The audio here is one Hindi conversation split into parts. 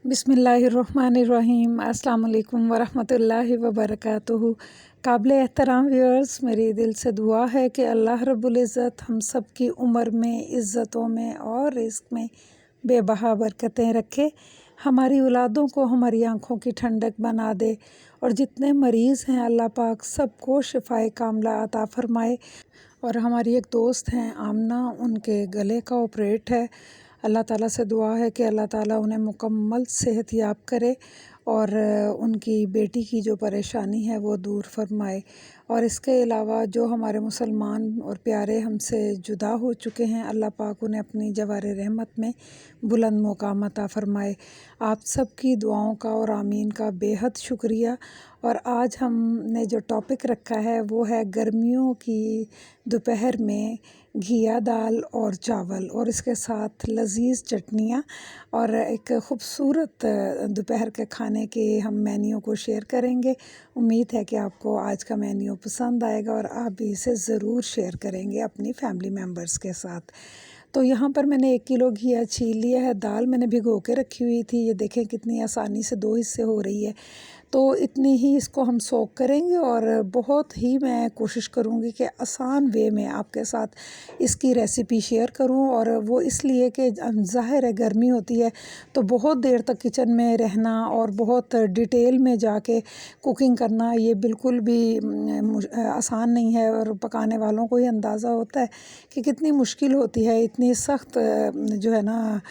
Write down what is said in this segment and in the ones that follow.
बिस्मिल्लाहिर्रहमानिर्रहीम। अस्सलाम वालेकुम वरहमतुल्लाहि वबरकातुहू। काबिल एहतराम व्यूअर्स, मेरी दिल से दुआ है कि अल्लाह रब्बुल इज़्ज़त हम सब की उम्र में, इज़्ज़तों में और रिज़्क़ में बेबहा बरकतें रखे। हमारी औलादों को हमारी आँखों की ठंडक बना दे और जितने मरीज़ हैं अल्लाह पाक सबको शिफ़ाए कामिला अता फ़रमाए। और हमारी एक दोस्त हैं आमना, उनके गले का ऑपरेट है। अल्लाह ताला से दुआ है कि अल्लाह ताला उन्हें मुकम्मल सेहतयाब करे और उनकी बेटी की जो परेशानी है वो दूर फरमाए। और इसके अलावा जो हमारे मुसलमान और प्यारे हमसे जुदा हो चुके हैं, अल्लाह पाक उन्हें अपनी जवार रहमत में बुलंद मुकाम अता फ़रमाए। आप सब की दुआओं का और आमीन का बेहद शुक्रिया। और आज हमने जो टॉपिक रखा है वो है गर्मियों की दोपहर में घिया दाल और चावल और इसके साथ लजीज चटनियाँ और एक ख़ूबसूरत दोपहर के खाने के हम मेन्यू को शेयर करेंगे। उम्मीद है कि आपको आज का मेन्यू पसंद आएगा और आप भी इसे ज़रूर शेयर करेंगे अपनी फैमिली मेम्बर्स के साथ। तो यहाँ पर मैंने 1 किलो घिया छील लिया है। दाल मैंने भिगो के रखी हुई थी। ये देखें कितनी आसानी से 2 हिस्से हो रही है। तो इतनी ही इसको हम सोक करेंगे और बहुत ही मैं कोशिश करूँगी कि आसान वे में आपके साथ इसकी रेसिपी शेयर करूँ। और वो इसलिए कि ज़ाहिर है गर्मी होती है तो बहुत देर तक किचन में रहना और बहुत डिटेल में जाके कुकिंग करना ये बिल्कुल भी आसान नहीं है। और पकाने वालों को ही अंदाज़ा होता है कि कितनी मुश्किल होती है इतनी सख्त जो है ना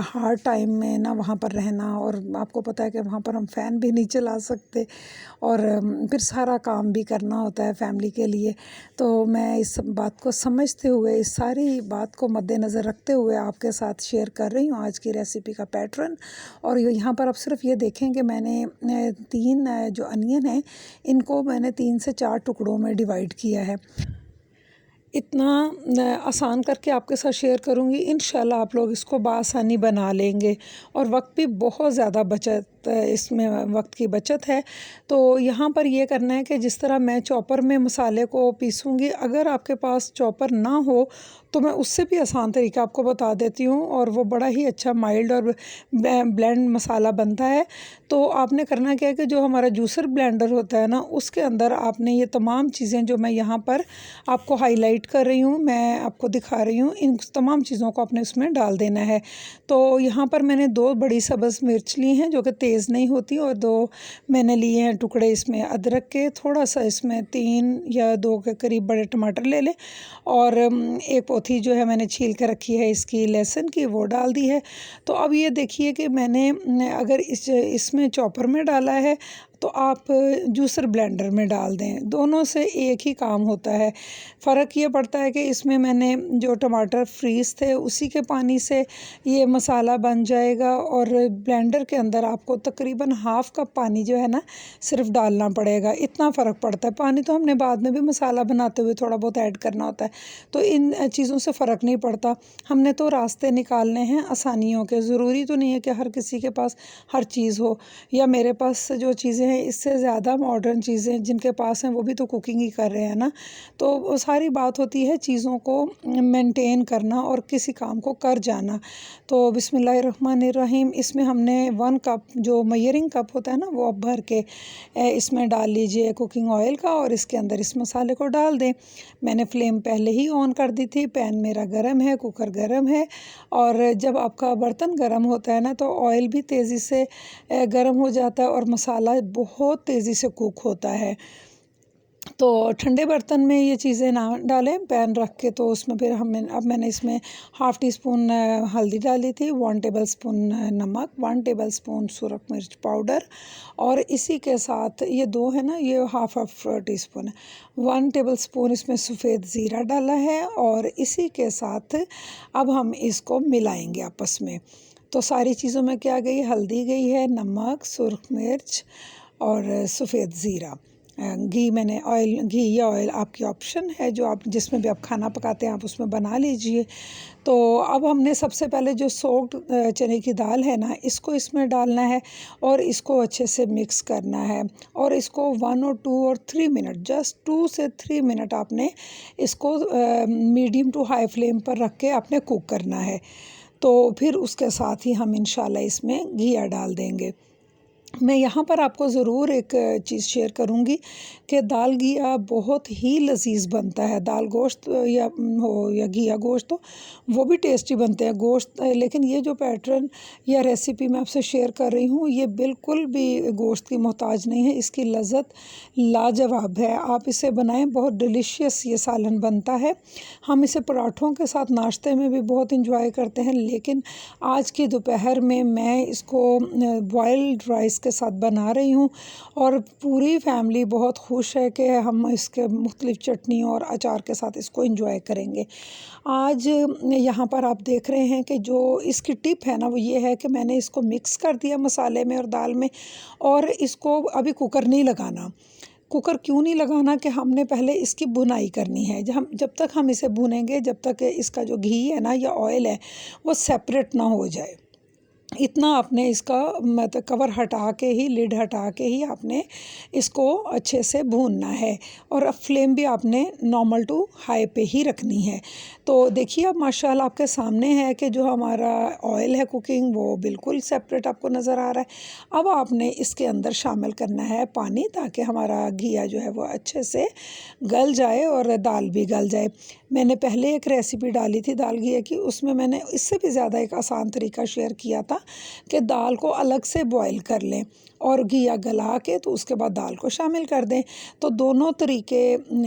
हार्ड टाइम में ना वहाँ पर रहना। और आपको पता है कि वहाँ पर हम फ़ैन भी नहीं चला सकते और फिर सारा काम भी करना होता है फैमिली के लिए। तो मैं इस बात को समझते हुए, इस सारी बात को मद्देनज़र रखते हुए आपके साथ शेयर कर रही हूँ आज की रेसिपी का पैटर्न। और यहाँ पर आप सिर्फ ये देखें कि मैंने 3 जो अनियन हैं इनको मैंने 3 से 4 टुकड़ों में डिवाइड किया है। इतना आसान करके आपके साथ शेयर करूँगी, इंशाल्लाह आप लोग इसको बआसानी बना लेंगे और वक्त भी बहुत ज़्यादा बचत इसमें वक्त की बचत है। तो यहाँ पर ये करना है कि जिस तरह मैं चॉपर में मसाले को पीसूँगी, अगर आपके पास चॉपर ना हो तो मैं उससे भी आसान तरीका आपको बता देती हूँ और वो बड़ा ही अच्छा माइल्ड और ब्लेंड मसाला बनता है। तो आपने करना क्या है कि जो हमारा जूसर ब्लेंडर होता है ना, उसके अंदर आपने ये तमाम चीज़ें जो मैं यहाँ पर आपको हाईलाइट कर रही हूँ, मैं आपको दिखा रही हूँ, इन तमाम चीज़ों को आपने उसमें डाल देना है। तो यहाँ पर मैंने 2 बड़ी सब्ज़ मिर्च ली हैं जो कि तेज़ नहीं होती और 2 मैंने लिए हैं टुकड़े इसमें अदरक के। थोड़ा सा इसमें 3 या 2 के करीब बड़े टमाटर ले लें और एक पोथी जो है मैंने छील के रखी है इसकी लहसुन की, वो डाल दी है। तो अब ये देखिए कि मैंने अगर इसमें चॉपर में डाला है तो आप जूसर ब्लेंडर में डाल दें, दोनों से एक ही काम होता है। फ़र्क ये पड़ता है कि इसमें मैंने जो टमाटर फ्रीज़ थे उसी के पानी से ये मसाला बन जाएगा और ब्लेंडर के अंदर आपको तकरीबन हाफ़ कप पानी जो है ना सिर्फ डालना पड़ेगा। इतना फ़र्क पड़ता है। पानी तो हमने बाद में भी मसाला बनाते हुए थोड़ा बहुत ऐड करना होता है, तो इन चीज़ों से फ़र्क नहीं पड़ता। हमने तो रास्ते निकालने हैं आसानियों के। ज़रूरी तो नहीं है कि हर किसी के पास हर चीज़ हो, या मेरे पास जो चीज़ें हैं इससे ज़्यादा मॉडर्न चीज़ें जिनके पास हैं वो भी तो कुकिंग ही कर रहे हैं ना। तो सारी बात होती है चीज़ों को मेंटेन करना और किसी काम को कर जाना। तो बिस्मिल्लाहिर्रहमानिर्रहीम, इसमें हमने 1 कप जो मेजरिंग कप होता है ना वो अब भर के इसमें डाल लीजिए कुकिंग ऑयल का और इसके अंदर इस मसाले को डाल दें। मैंने फ्लेम पहले ही ऑन कर दी थी। पैन मेरा गरम है, कुकर गरम है और जब आपका बर्तन गरम होता है ना तो ऑयल भी तेज़ी से गरम हो जाता है और मसाला बहुत तेज़ी से कुक होता है। तो ठंडे बर्तन में ये चीज़ें ना डालें, पैन रख के। तो उसमें फिर अब मैंने इसमें हाफ़ टी स्पून हल्दी डाली थी, 1 टेबल स्पून नमक, 1 टेबल स्पून सुरख मिर्च पाउडर और इसी के साथ ये 2 है ना, ये हाफ़ टी स्पून है, 1 टेबल स्पून इसमें सफ़ेद ज़ीरा डाला है और इसी के साथ अब हम इसको मिलाएंगे आपस में। तो सारी चीज़ों में क्या गई, हल्दी गई है, नमक, सुरख मिर्च और सफ़ेद ज़ीरा। घी मैंने घी या ऑयल आपकी ऑप्शन है, जो आप जिसमें भी आप खाना पकाते हैं आप उसमें बना लीजिए। तो अब हमने सबसे पहले जो सोक्ड चने की दाल है ना इसको इसमें डालना है और इसको अच्छे से मिक्स करना है और इसको 1 और 2 और 3 मिनट, जस्ट 2 से 3 मिनट आपने इसको मीडियम टू हाई फ्लेम पर रख के आपने कुक करना है। तो फिर उसके साथ ही हम इंशाल्लाह इसमें घिया डाल देंगे। मैं यहाँ पर आपको ज़रूर एक चीज़ शेयर करूँगी कि दाल घिया बहुत ही लज़ीज़ बनता है। दाल गोश्त या हो या घिया गोश्त हो, वो भी टेस्टी बनते हैं गोश्त। लेकिन ये जो पैटर्न या रेसिपी मैं आपसे शेयर कर रही हूँ, ये बिल्कुल भी गोश्त की मोहताज नहीं है। इसकी लज़्ज़त लाजवाब है। आप इसे बनाएं, बहुत डिलीशियस ये सालन बनता है। हम इसे पराठों के साथ नाश्ते में भी बहुत इंजॉय करते हैं, लेकिन आज की दोपहर में मैं इसको बॉइल्ड राइस के साथ बना रही हूँ और पूरी फैमिली बहुत खुश है कि हम इसके मुख्तलिफ़ चटनियों और अचार के साथ इसको एंजॉय करेंगे। आज यहाँ पर आप देख रहे हैं कि जो इसकी टिप है ना, वो ये है कि मैंने इसको मिक्स कर दिया मसाले में और दाल में, और इसको अभी कुकर नहीं लगाना। कुकर क्यों नहीं लगाना कि हमने पहले इसकी भुनाई करनी है। जब तक हम इसे भूनेंगे, जब तक इसका जो घी है ना या ऑयल है वो सेपरेट ना हो जाए, इतना आपने इसका मतलब कवर हटा के ही, लिड हटा के ही आपने इसको अच्छे से भूनना है। और अब फ्लेम भी आपने नॉर्मल टू हाई पे ही रखनी है। तो देखिए अब माशाल्लाह आपके सामने है कि जो हमारा ऑयल है कुकिंग, वो बिल्कुल सेपरेट आपको नज़र आ रहा है। अब आपने इसके अंदर शामिल करना है पानी, ताकि हमारा घिया जो है वो अच्छे से गल जाए और दाल भी गल जाए। मैंने पहले एक रेसिपी डाली थी दाल घिया की, उसमें मैंने इससे भी ज़्यादा एक आसान तरीका शेयर किया था कि दाल को अलग से बॉईल कर लें और घिया गला के तो उसके बाद दाल को शामिल कर दें। तो दोनों तरीके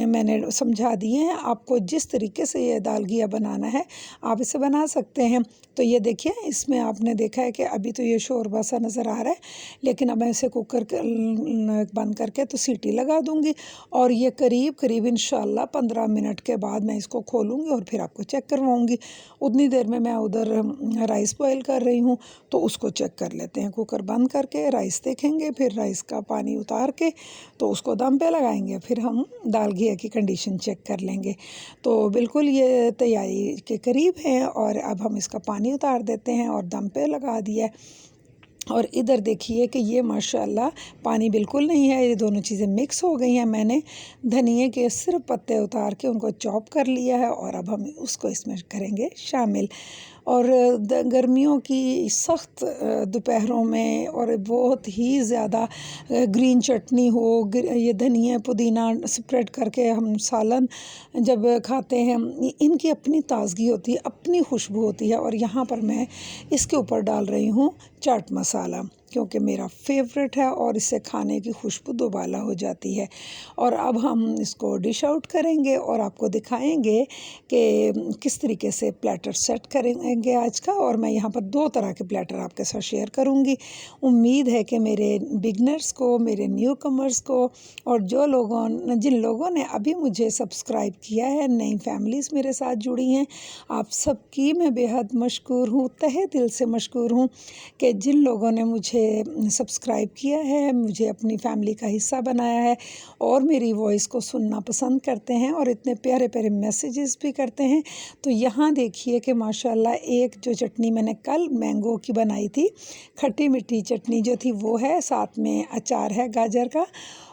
मैंने समझा दिए हैं आपको। जिस तरीके से ये दाल घिया बनाना है आप इसे बना सकते हैं। तो ये देखिए, इसमें आपने देखा है कि अभी तो ये शोरबा सा नज़र आ रहा है, लेकिन अब मैं इसे कुकर बंद करके तो सीटी लगा दूंगी और ये करीब करीब इंशाल्लाह 15 मिनट के बाद मैं इसको खोलूँगी और फिर आपको चेक करवाऊँगी। उतनी देर में मैं उधर राइस बॉईल कर रही हूँ, तो उसको चेक कर लेते हैं। कुकर बंद करके राइस देखेंगे, फिर राइस का पानी उतार के तो उसको दम पे लगाएंगे, फिर हम दाल घिया की कंडीशन चेक कर लेंगे। तो बिल्कुल ये तैयारी के करीब है और अब हम इसका पानी उतार देते हैं और दम पे लगा दिया है। और इधर देखिए कि ये माशाल्लाह पानी बिल्कुल नहीं है, ये दोनों चीज़ें मिक्स हो गई हैं। मैंने धनिए के सिर्फ पत्ते उतार के उनको चॉप कर लिया है और अब हम उसको इसमें करेंगे शामिल। और गर्मियों की सख्त दोपहरों में और बहुत ही ज़्यादा ग्रीन चटनी हो, ये धनिया पुदीना स्प्रेड करके हम सालन जब खाते हैं, इनकी अपनी ताज़गी होती है, अपनी खुशबू होती है। और यहाँ पर मैं इसके ऊपर डाल रही हूँ चाट मसाला, क्योंकि मेरा फेवरेट है और इससे खाने की खुशबू दोबाला हो जाती है। और अब हम इसको डिश आउट करेंगे और आपको दिखाएंगे कि किस तरीके से प्लेटर सेट करेंगे आज का। और मैं यहाँ पर 2 तरह के प्लेटर आपके साथ शेयर करूँगी। उम्मीद है कि मेरे बिगनर्स को, मेरे न्यू कमर्स को और जिन लोगों ने अभी मुझे सब्सक्राइब किया है, नई फैमिलीज़ मेरे साथ जुड़ी हैं, आप सबकी मैं बेहद मशकूर हूँ, तहे दिल से मशकूर हूँ कि जिन लोगों ने मुझे सब्सक्राइब किया है, मुझे अपनी फैमिली का हिस्सा बनाया है और मेरी वॉइस को सुनना पसंद करते हैं और इतने प्यारे प्यारे मैसेजेस भी करते हैं। तो यहाँ देखिए कि माशाल्लाह एक जो चटनी मैंने कल मैंगो की बनाई थी, खट्टी मीठी चटनी जो थी वो है, साथ में अचार है गाजर का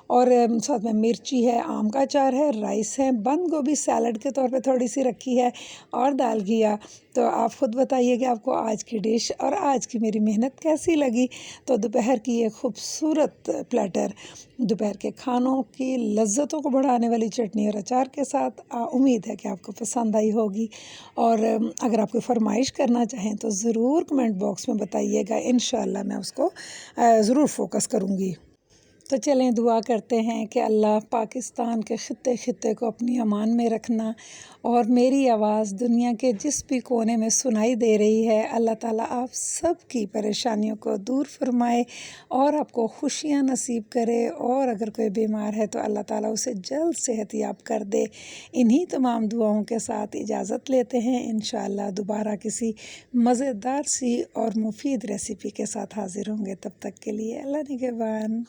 और साथ में मिर्ची है, आम का अचार है, राइस है, बंद गोभी सैलड के तौर पे थोड़ी सी रखी है और दाल घिया। तो आप ख़ुद बताइए कि आपको आज की डिश और आज की मेरी मेहनत कैसी लगी। तो दोपहर की ये खूबसूरत प्लेटर, दोपहर के खानों की लज्जतों को बढ़ाने वाली चटनी और अचार के साथ उम्मीद है कि आपको पसंद आई होगी। और अगर आप कोई फरमाइश करना चाहें तो ज़रूर कमेंट बॉक्स में बताइएगा, इंशाल्लाह मैं उसको ज़रूर फोकस करूँगी। तो चलें दुआ करते हैं कि अल्लाह पाकिस्तान के ख़ित्ते ख़ित्ते को अपनी अमान में रखना और मेरी आवाज़ दुनिया के जिस भी कोने में सुनाई दे रही है, अल्लाह ताला आप सब की परेशानियों को दूर फरमाए और आपको खुशियाँ नसीब करे। और अगर कोई बीमार है तो अल्लाह ताला उसे जल्द सेहतयाब कर दे। इन्हीं तमाम दुआओं के साथ इजाज़त लेते हैं। इंशाअल्लाह दोबारा किसी मज़ेदार सी और मुफीद रेसिपी के साथ हाज़िर होंगे। तब तक के लिए अल्लाह निगहबान।